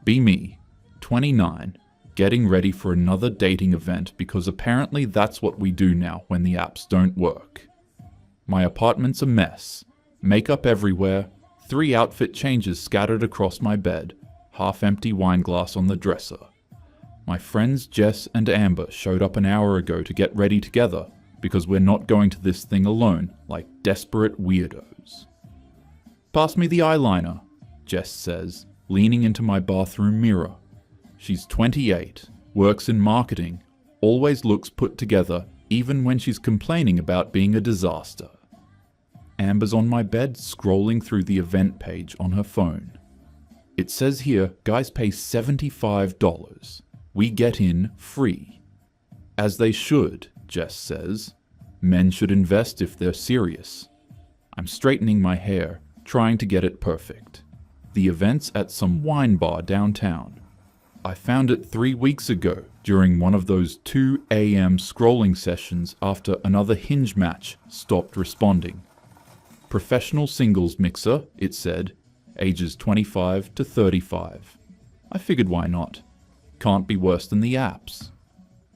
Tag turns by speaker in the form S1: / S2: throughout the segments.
S1: Be me, 29, getting ready for another dating event because apparently that's what we do now when the apps don't work. My apartment's a mess. Makeup everywhere, 3 outfit changes scattered across my bed, half-empty wine glass on the dresser. My friends Jess and Amber showed up an hour ago to get ready together because we're not going to this thing alone like desperate weirdos. Pass me the eyeliner, Jess says, leaning into my bathroom mirror. She's 28, works in marketing, always looks put together even when she's complaining about being a disaster. Amber's on my bed scrolling through the event page on her phone. It says here guys pay $75. We get in free. As they should, Jess says. Men should invest if they're serious. I'm straightening my hair, trying to get it perfect. The event's at some wine bar downtown. I found it 3 weeks ago during one of those 2 a.m. scrolling sessions after another Hinge match stopped responding. Professional singles mixer, it said, ages 25 to 35. I figured why not? Can't be worse than the apps.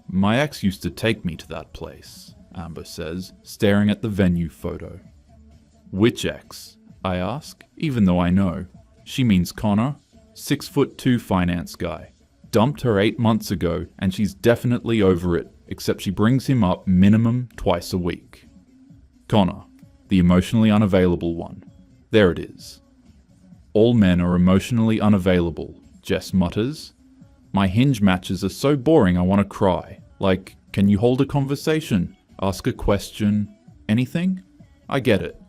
S1: My ex used to take me to that place, Amber says, staring at the venue photo. Which ex? I ask, even though I know. She means Connor, 6'2" finance guy. Dumped her 8 months ago and she's definitely over it, except she brings him up minimum twice a week. Connor, the emotionally unavailable one. There it is. All men are emotionally unavailable, Jess mutters. My Hinge matches are so boring I want to cry. Like, can you hold a conversation? Ask a question? Anything? I get it.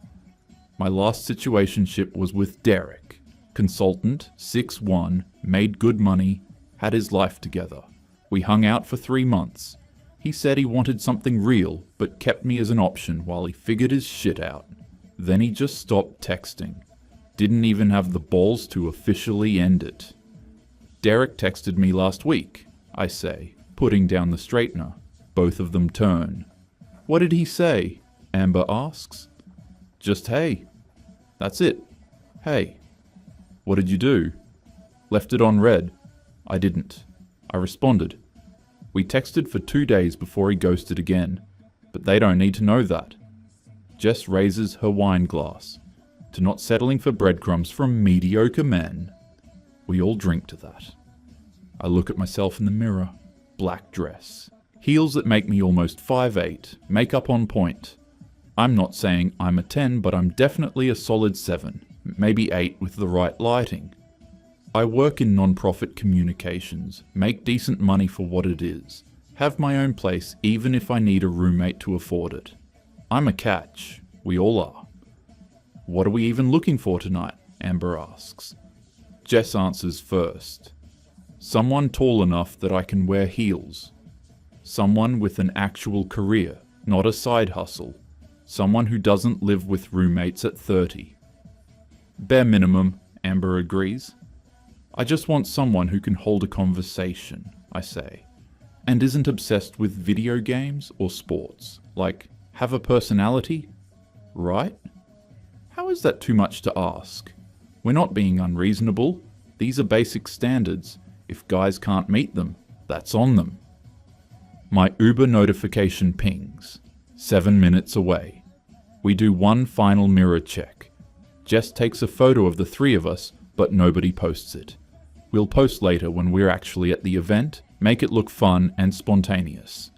S1: My last situationship was with Derek. Consultant, 6'1", made good money, had his life together. We hung out for 3 months. He said he wanted something real, but kept me as an option while he figured his shit out. Then he just stopped texting. Didn't even have the balls to officially end it. Derek texted me last week, I say, putting down the straightener. Both of them turn. What did he say? Amber asks. Just hey. That's it. Hey. What did you do? Left it on red. I didn't. I responded. We texted for 2 days before he ghosted again, but they don't need to know that. Jess raises her wine glass to not settling for breadcrumbs from mediocre men. We all drink to that. I look at myself in the mirror. Black dress. Heels that make me almost 5'8", makeup on point. I'm not saying I'm a 10, but I'm definitely a solid 7, maybe 8 with the right lighting. I work in non-profit communications, make decent money for what it is, have my own place even if I need a roommate to afford it. I'm a catch. We all are. What are we even looking for tonight? Amber asks. Jess answers first. Someone tall enough that I can wear heels. Someone with an actual career, not a side hustle. Someone who doesn't live with roommates at 30. Bare minimum, Amber agrees. I just want someone who can hold a conversation, I say, and isn't obsessed with video games or sports. Like, have a personality? Right? How is that too much to ask? We're not being unreasonable. These are basic standards. If guys can't meet them, that's on them. My Uber notification pings. 7 minutes away. We do one final mirror check. Jess takes a photo of the 3 of us, but nobody posts it. We'll post later when we're actually at the event, make it look fun and spontaneous.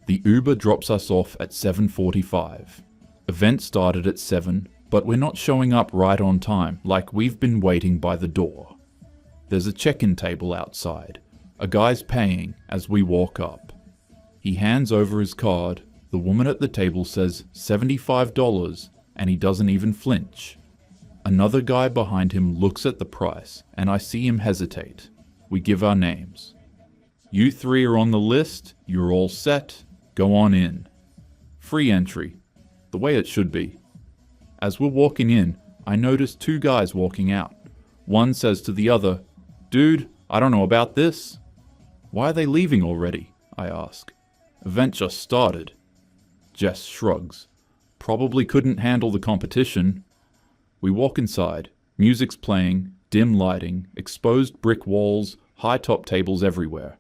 S1: The Uber drops us off at 7:45. Event started at 7, but we're not showing up right on time, like we've been waiting by the door. There's a check-in table outside. A guy's paying as we walk up. He hands over his card. The woman at the table says $75, and he doesn't even flinch. Another guy behind him looks at the price, and I see him hesitate. We give our names. You 3 are on the list, you're all set, go on in. Free entry, the way it should be. As we're walking in, I notice 2 guys walking out. One says to the other, "Dude, I don't know about this." "Why are they leaving already?" I ask. "Event just started." Jess shrugs. "Probably couldn't handle the competition." We walk inside. Music's playing. Dim lighting, exposed brick walls, high-top tables everywhere.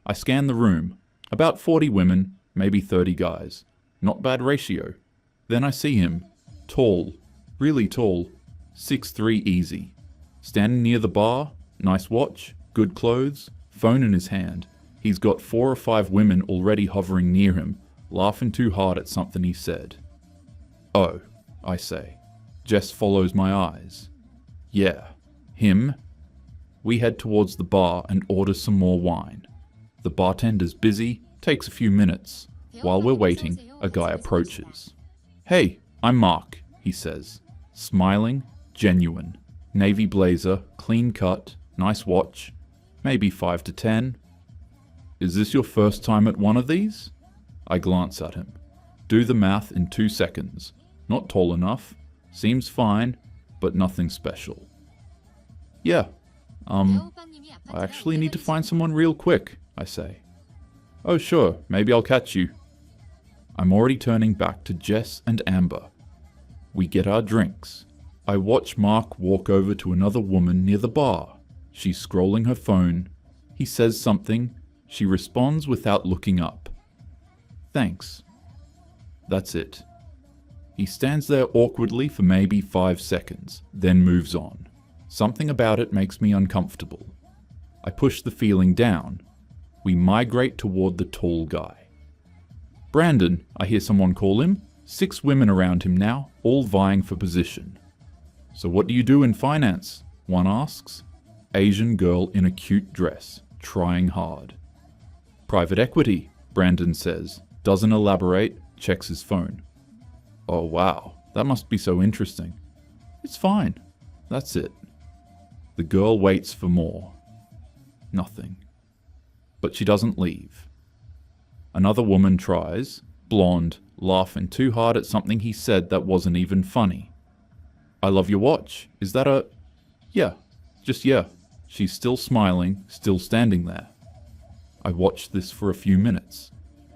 S1: I scan the room. About 40 women, maybe 30 guys. Not bad ratio. Then I see him. Tall. Really tall. 6'3" easy. Standing near the bar, nice watch, good clothes, phone in his hand. He's got 4 or 5 women already hovering near him, laughing too hard at something he said. "Oh," I say. Jess follows my eyes. "Yeah, him?" We head towards the bar and order some more wine. The bartender's busy, takes a few minutes. While we're waiting, a guy approaches. "Hey, I'm Mark," he says. Smiling, genuine. Navy blazer, clean cut, nice watch. Maybe 5 to 10. "Is this your first time at one of these?" I glance at him. Do the math in 2 seconds. Not tall enough. Seems fine, but nothing special. "Yeah, I actually need to find someone real quick," I say. "Oh sure, maybe I'll catch you." I'm already turning back to Jess and Amber. We get our drinks. I watch Mark walk over to another woman near the bar. She's scrolling her phone. He says something. She responds without looking up. "Thanks." That's it. He stands there awkwardly for maybe 5 seconds, then moves on. Something about it makes me uncomfortable. I push the feeling down. We migrate toward the tall guy. "Brandon," I hear someone call him. 6 women around him now, all vying for position. "So what do you do in finance?" one asks. Asian girl in a cute dress, trying hard. "Private equity," Brandon says. Doesn't elaborate, checks his phone. "Oh wow, that must be so interesting." "It's fine." That's it. The girl waits for more. Nothing. But she doesn't leave. Another woman tries, blonde, laughing too hard at something he said that wasn't even funny. "I love your watch. Is that a..." "Yeah, just yeah." She's still smiling, still standing there. I watch this for a few minutes.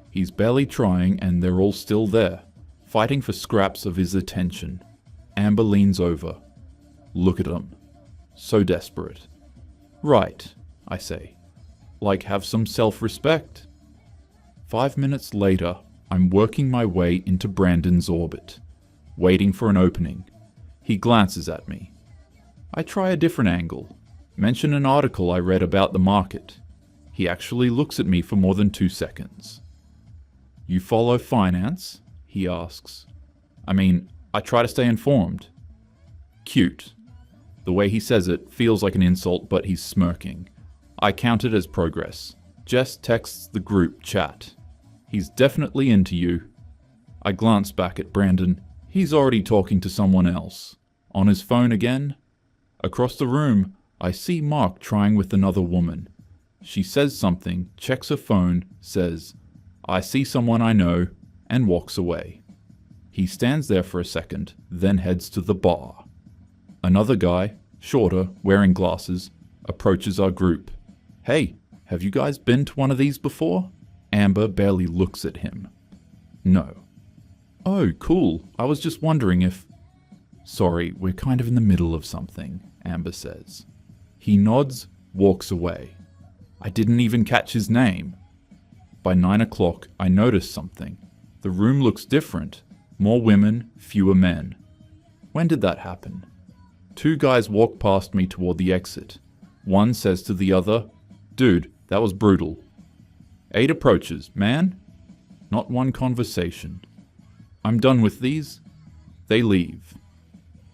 S1: He's barely trying and they're all still there, fighting for scraps of his attention. Amber leans over. Look at him. So desperate. "Right," I say. Like, have some self-respect. 5 minutes later, I'm working my way into Brandon's orbit, waiting for an opening. He glances at me. I try a different angle. Mention an article I read about the market. He actually looks at me for more than 2 seconds. "You follow finance?" he asks. I try to stay informed. Cute. The way he says it feels like an insult, but he's smirking. I count it as progress. Jess texts the group chat. "He's definitely into you." I glance back at Brandon. He's already talking to someone else. On his phone again. Across the room, I see Mark trying with another woman. She says something, checks her phone, says, "I see someone I know," and walks away. He stands there for a second, then heads to the bar. Another guy, shorter, wearing glasses, approaches our group. "Hey, have you guys been to one of these before?" Amber barely looks at him. "No." "Oh, cool. I was just wondering if..." "Sorry, we're kind of in the middle of something," Amber says. He nods, walks away. I didn't even catch his name. By 9 o'clock, I notice something. The room looks different. More women, fewer men. When did that happen? 2 guys walk past me toward the exit. One says to the other, "Dude, that was brutal." 8 approaches. "Man?" Not one conversation. I'm done with these. They leave.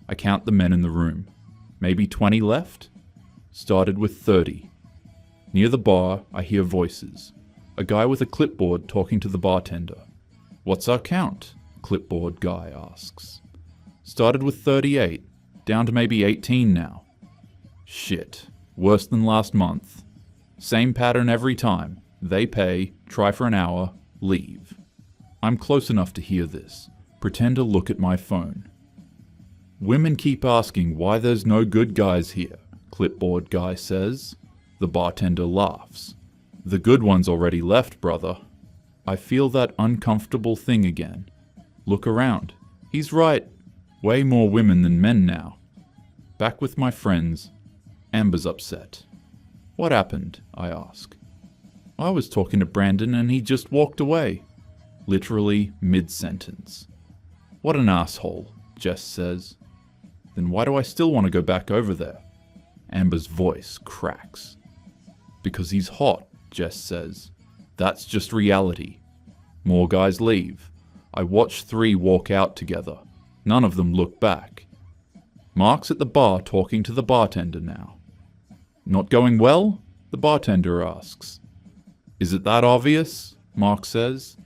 S1: I count the men in the room. Maybe 20 left? Started with 30. Near the bar, I hear voices. A guy with a clipboard talking to the bartender. "What's our count?" Clipboard guy asks. Started with 38. Down to maybe 18 now. Shit. Worse than last month. Same pattern every time. They pay, try for an hour, leave. I'm close enough to hear this. Pretend to look at my phone. "Women keep asking why there's no good guys here," Clipboard guy says. The bartender laughs. "The good ones already left, brother." I feel that uncomfortable thing again. Look around. He's right. Way more women than men now. Back with my friends. Amber's upset. What happened? I ask. I was talking to Brandon and he just walked away. Literally mid-sentence. What an asshole, Jess says. Then why do I still want to go back over there? Amber's voice cracks. Because he's hot, Jess says. That's just reality. More guys leave. I watch 3 walk out together. None of them look back. Mark's at the bar talking to the bartender now. Not going well? The bartender asks. Is it that obvious? Mark says.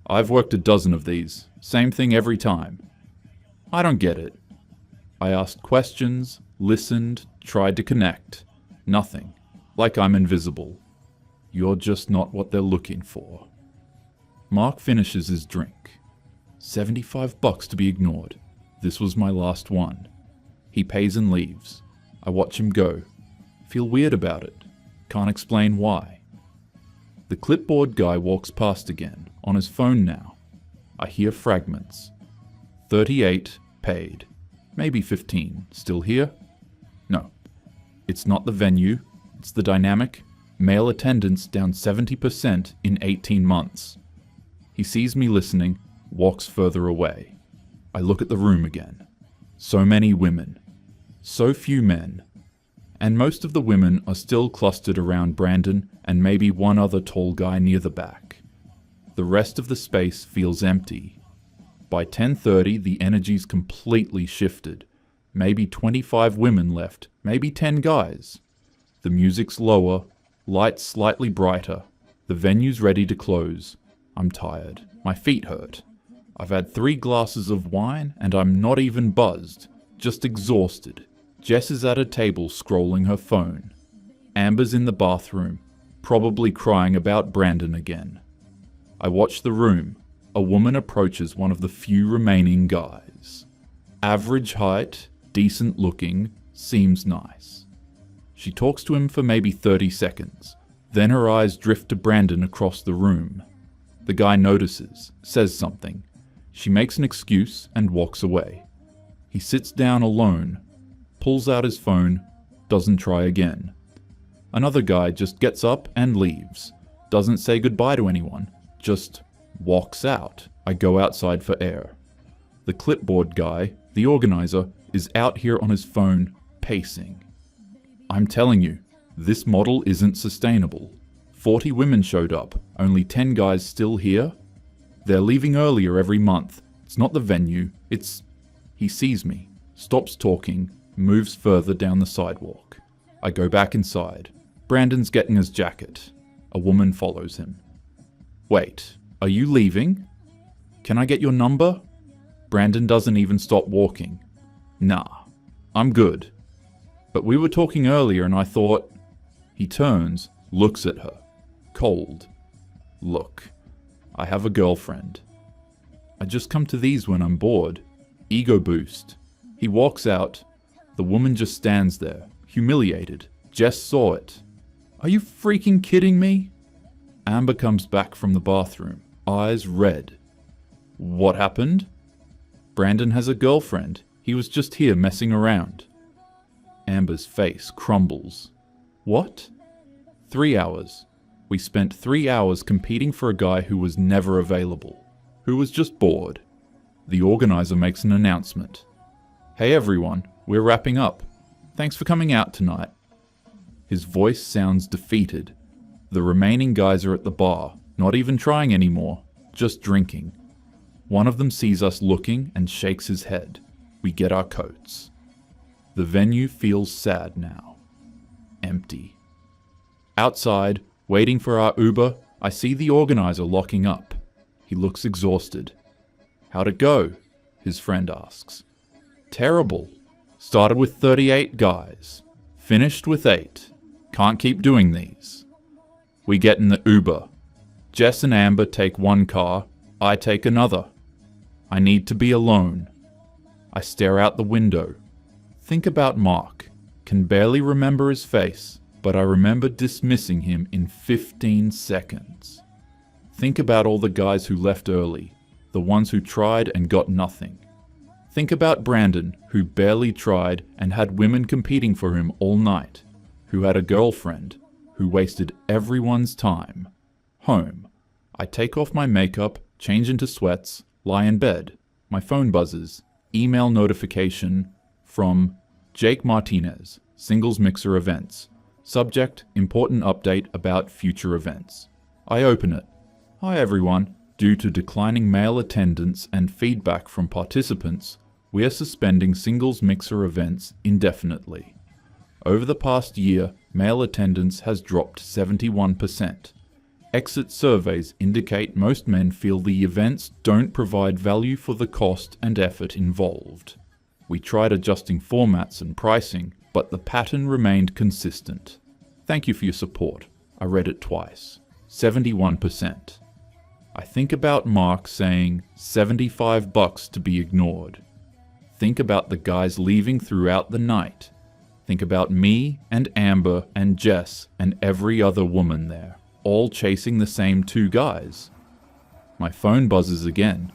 S1: I've worked a dozen of these. Same thing every time. I don't get it. I asked questions, listened, tried to connect. Nothing. Like I'm invisible. You're just not what they're looking for. Mark finishes his drink. $75 to be ignored. This was my last one. He pays and leaves. I watch him go. Feel weird about it. Can't explain why. The clipboard guy walks past again, on his phone now. I hear fragments. 38 paid. Maybe 15. Still here? No. It's not the venue. It's the dynamic. Male attendance down 70% in 18 months. He sees me listening, walks further away. I look at the room again. So many women. So few men. And most of the women are still clustered around Brandon and maybe one other tall guy near the back. The rest of the space feels empty. By 10:30, the energy's completely shifted. Maybe 25 women left, maybe 10 guys. The music's lower, lights slightly brighter. The venue's ready to close. I'm tired. My feet hurt. I've had 3 glasses of wine and I'm not even buzzed, just exhausted. Jess is at a table scrolling her phone. Amber's in the bathroom, probably crying about Brandon again. I watch the room. A woman approaches one of the few remaining guys. Average height, decent looking, seems nice. She talks to him for maybe 30 seconds. Then her eyes drift to Brandon across the room. The guy notices, says something. She makes an excuse and walks away. He sits down alone, pulls out his phone, doesn't try again. Another guy just gets up and leaves. Doesn't say goodbye to anyone, just walks out. I go outside for air. The clipboard guy, the organizer, is out here on his phone, pacing. I'm telling you, this model isn't sustainable. 40 women showed up, only 10 guys still here. They're leaving earlier every month. It's not the venue, it's... He sees me, stops talking, moves further down the sidewalk. I go back inside. Brandon's getting his jacket. A woman follows him. Wait, are you leaving? Can I get your number? Brandon doesn't even stop walking. Nah, I'm good. But we were talking earlier and I thought... He turns, looks at her. Cold. Look, I have a girlfriend. I just come to these when I'm bored. Ego boost. He walks out. The woman just stands there, humiliated. Jess saw it. Are you freaking kidding me? Amber comes back from the bathroom, eyes red. What happened? Brandon has a girlfriend. He was just here messing around. Amber's face crumbles. What? 3 hours. We spent 3 hours competing for a guy who was never available, who was just bored. The organizer makes an announcement. Hey everyone, we're wrapping up. Thanks for coming out tonight. His voice sounds defeated. The remaining guys are at the bar, not even trying anymore, just drinking. One of them sees us looking and shakes his head. We get our coats. The venue feels sad now. Empty. Outside, waiting for our Uber, I see the organizer locking up. He looks exhausted. How'd it go? His friend asks. Terrible. Started with 38 guys. Finished with 8. Can't keep doing these. We get in the Uber. Jess and Amber take one car. I take another. I need to be alone. I stare out the window. Think about Mark. Can barely remember his face, but I remember dismissing him in 15 seconds. Think about all the guys who left early, the ones who tried and got nothing. Think about Brandon, who barely tried and had women competing for him all night. who had a girlfriend, who wasted everyone's time. Home. I take off my makeup, change into sweats, lie in bed. My phone buzzes. Email notification from Jake Martinez, Singles Mixer Events. Subject, important update about future events. I open it. Hi everyone. Due to declining male attendance and feedback from participants, we are suspending Singles Mixer events indefinitely. Over the past year, male attendance has dropped 71%. Exit surveys indicate most men feel the events don't provide value for the cost and effort involved. We tried adjusting formats and pricing, but the pattern remained consistent. Thank you for your support. I read it twice. 71%. I think about Mark saying $75 to be ignored. Think about the guys leaving throughout the night. Think about me and Amber and Jess and every other woman there, all chasing the same two guys. My phone buzzes again.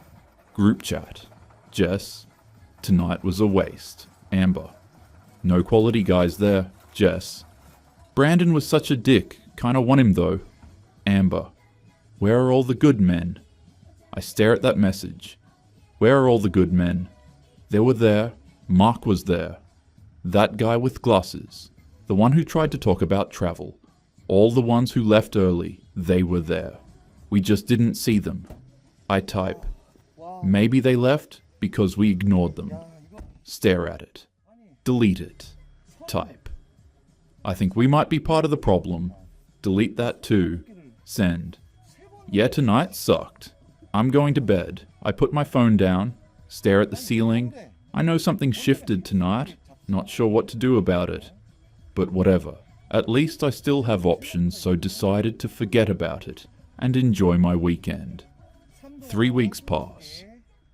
S1: Group chat. Jess. Tonight was a waste. Amber. No quality guys there. Jess. Brandon was such a dick. Kinda want him though. Amber. Where are all the good men? I stare at that message. Where are all the good men? They were there. Mark was there. That guy with glasses. The one who tried to talk about travel. All the ones who left early. They were there. We just didn't see them. I type. Maybe they left because we ignored them. Stare at it. Delete it. Type. I think we might be part of the problem. Delete that too. Send. Yeah, tonight sucked. I'm going to bed. I put my phone down. Stare at the ceiling. I know something shifted tonight. Not sure what to do about it. But whatever. At least I still have options, so decided to forget about it and enjoy my weekend. 3 weeks pass.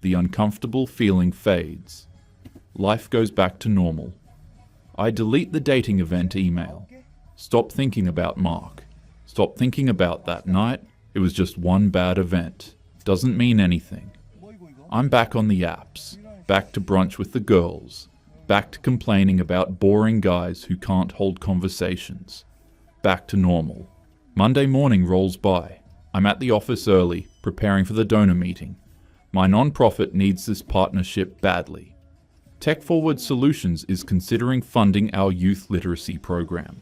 S1: The uncomfortable feeling fades. Life goes back to normal. I delete the dating event email. Stop thinking about Mark. Stop thinking about that night. It was just one bad event. Doesn't mean anything. I'm back on the apps. Back to brunch with the girls. Back to complaining about boring guys who can't hold conversations. Back to normal. Monday morning rolls by. I'm at the office early, preparing for the donor meeting. My non-profit needs this partnership badly. Tech Forward Solutions is considering funding our youth literacy program.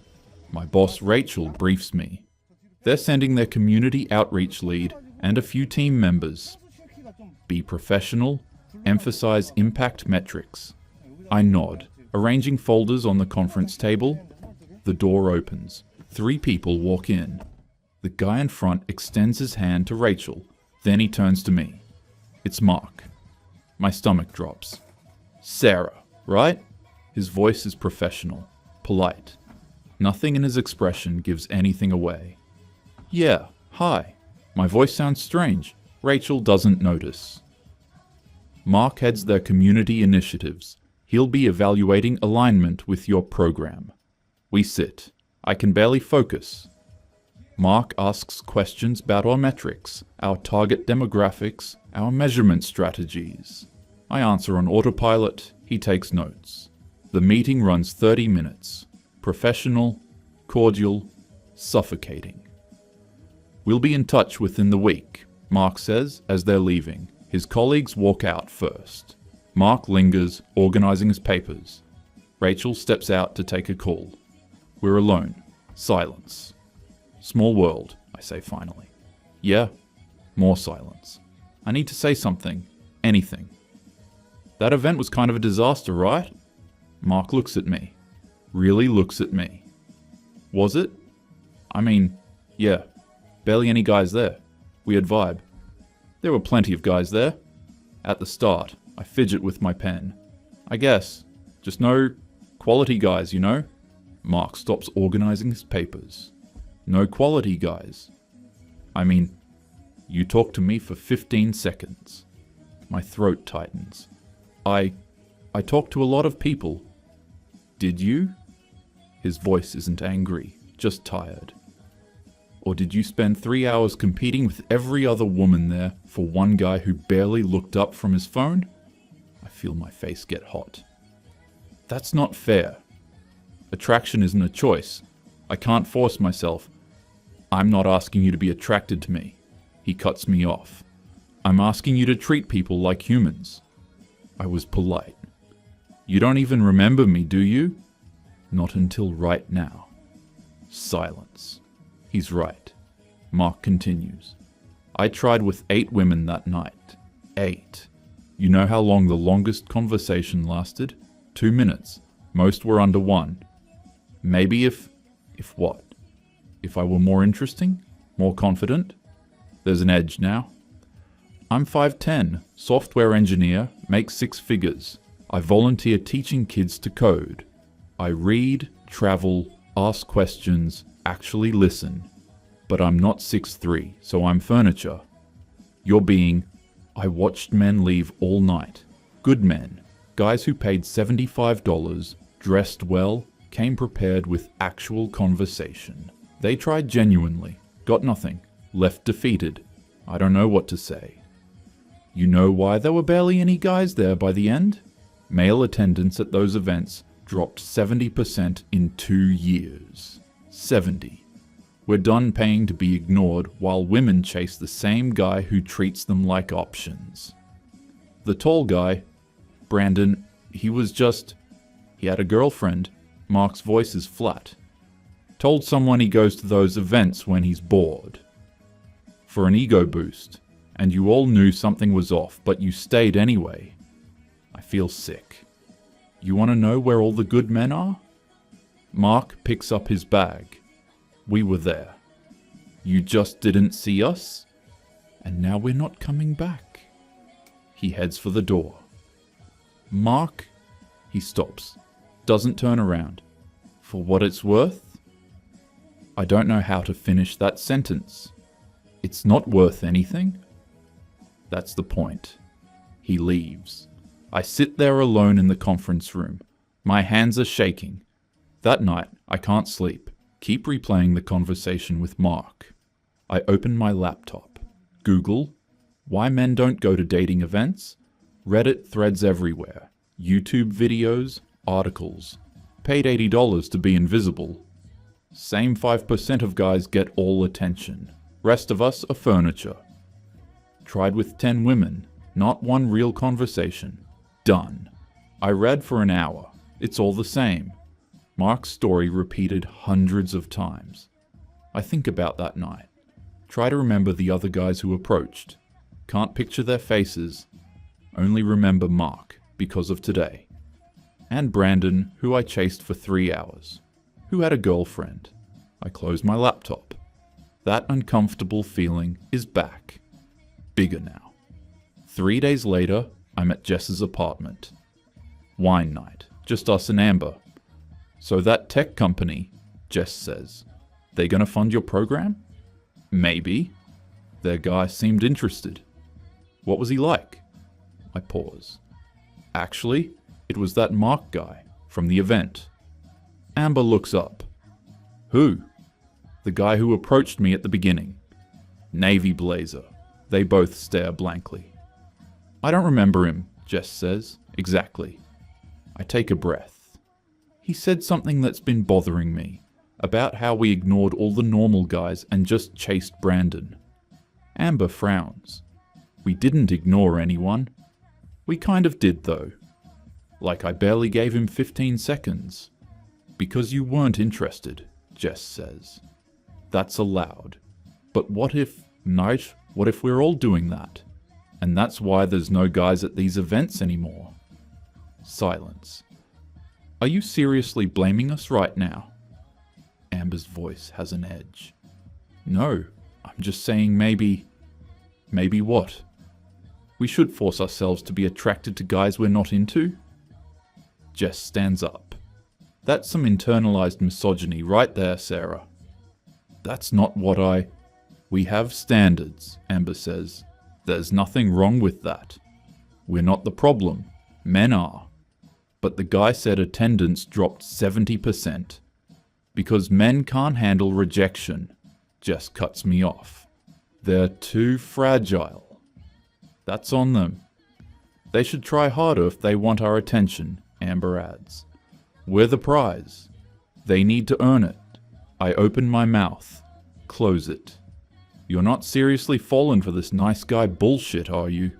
S1: My boss Rachel briefs me. They're sending their community outreach lead and a few team members. Be professional, emphasize impact metrics. I nod, arranging folders on the conference table. The door opens. 3 people walk in. The guy in front extends his hand to Rachel, then he turns to me. It's Mark. My stomach drops. Sarah, right? His voice is professional, polite. Nothing in his expression gives anything away. Yeah, hi. My voice sounds strange. Rachel doesn't notice. Mark heads their community initiatives. He'll be evaluating alignment with your program. We sit. I can barely focus. Mark asks questions about our metrics, our target demographics, our measurement strategies. I answer on autopilot. He takes notes. The meeting runs 30 minutes. Professional, cordial, suffocating. We'll be in touch within the week, Mark says as they're leaving. His colleagues walk out first. Mark lingers, organizing his papers. Rachel steps out to take a call. We're alone. Silence. Small world, I say finally. Yeah, more silence. I need to say something. Anything. That event was kind of a disaster, right? Mark looks at me. Really looks at me. Was it? I mean, yeah. Barely any guys there. Weird vibe. There were plenty of guys there. At the start, I fidget with my pen. I guess. Just no quality guys, you know? Mark stops organizing his papers. No quality guys. I mean, you talked to me for 15 seconds. My throat tightens. I talked to a lot of people. Did you? His voice isn't angry, just tired. Or did you spend 3 hours competing with every other woman there for one guy who barely looked up from his phone? I feel my face get hot. That's not fair. Attraction isn't a choice. I can't force myself. I'm not asking you to be attracted to me. He cuts me off. I'm asking you to treat people like humans. I was polite. You don't even remember me, do you? Not until right now. Silence. He's right. Mark continues. I tried with 8 women that night. 8. You know how long the longest conversation lasted? 2 minutes. Most were under 1. Maybe if what? If I were more interesting? More confident? There's an edge now. I'm 5'10", software engineer, make 6 figures. I volunteer teaching kids to code. I read, travel, ask questions, actually listen. But I'm not 6'3", so I'm furniture. You're being, I watched men leave all night. Good men. Guys who paid $75, dressed well, came prepared with actual conversation. They tried genuinely, got nothing, left defeated. I don't know what to say. You know why there were barely any guys there by the end? Male attendance at those events dropped 70% in 2 years. 70. We're done paying to be ignored while women chase the same guy who treats them like options. The tall guy, Brandon, he had a girlfriend. Mark's voice is flat. Told someone he goes to those events when he's bored. For an ego boost. And you all knew something was off, but you stayed anyway. I feel sick. You want to know where all the good men are? Mark picks up his bag. We were there. You just didn't see us? And now we're not coming back. He heads for the door. Mark, he stops. Doesn't turn around. For what it's worth? I don't know how to finish that sentence. It's not worth anything? That's the point. He leaves. I sit there alone in the conference room. My hands are shaking. That night, I can't sleep. Keep replaying the conversation with Mark. I open my laptop. Google, why men don't go to dating events? Reddit threads everywhere. YouTube videos, articles. Paid $80 to be invisible. Same 5% of guys get all attention. Rest of us are furniture. Tried with 10 women. Not one real conversation. Done. I read for an hour. It's all the same. Mark's story repeated hundreds of times. I think about that night. Try to remember the other guys who approached. Can't picture their faces. Only remember Mark, because of today. And Brandon, who I chased for 3 hours. Who had a girlfriend. I close my laptop. That uncomfortable feeling is back. Bigger now. 3 days later, I'm at Jess's apartment. Wine night. Just us and Amber. So that tech company, Jess says, they gonna fund your program? Maybe. Their guy seemed interested. What was he like? I pause. Actually, it was that Mark guy from the event. Amber looks up. Who? The guy who approached me at the beginning. Navy blazer. They both stare blankly. I don't remember him, Jess says. Exactly. I take a breath. He said something that's been bothering me, about how we ignored all the normal guys and just chased Brandon. Amber frowns. We didn't ignore anyone. We kind of did though. Like I barely gave him 15 seconds. Because you weren't interested, Jess says. That's allowed. But what if we're all doing that? And that's why there's no guys at these events anymore. Silence. Are you seriously blaming us right now? Amber's voice has an edge. No, I'm just saying maybe... Maybe what? We should force ourselves to be attracted to guys we're not into? Jess stands up. That's some internalized misogyny right there, Sarah. That's not what We have standards, Amber says. There's nothing wrong with that. We're not the problem. Men are. But the guy said attendance dropped 70%. Because men can't handle rejection. Jess cuts me off. They're too fragile. That's on them. They should try harder if they want our attention, Amber adds. We're the prize. They need to earn it. I open my mouth. Close it. You're not seriously falling for this nice guy bullshit, are you?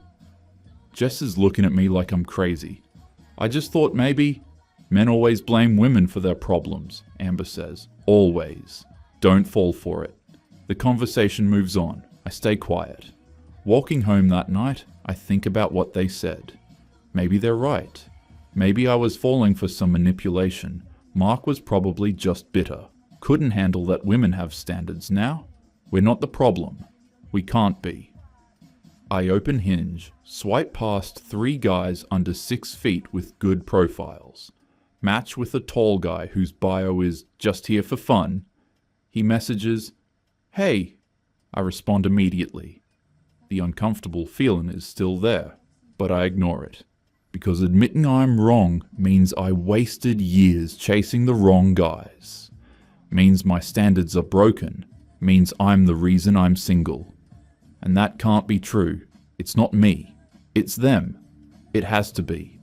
S1: Jess is looking at me like I'm crazy. I just thought maybe... Men always blame women for their problems, Amber says. Always. Don't fall for it. The conversation moves on. I stay quiet. Walking home that night, I think about what they said. Maybe they're right. Maybe I was falling for some manipulation. Mark was probably just bitter. Couldn't handle that women have standards now. We're not the problem. We can't be. I open Hinge, swipe past 3 guys under 6 feet with good profiles. Match with a tall guy whose bio is just here for fun. He messages, "Hey." I respond immediately. The uncomfortable feeling is still there, but I ignore it. Because admitting I'm wrong means I wasted years chasing the wrong guys. Means my standards are broken. Means I'm the reason I'm single. And that can't be true. It's not me. It's them. It has to be.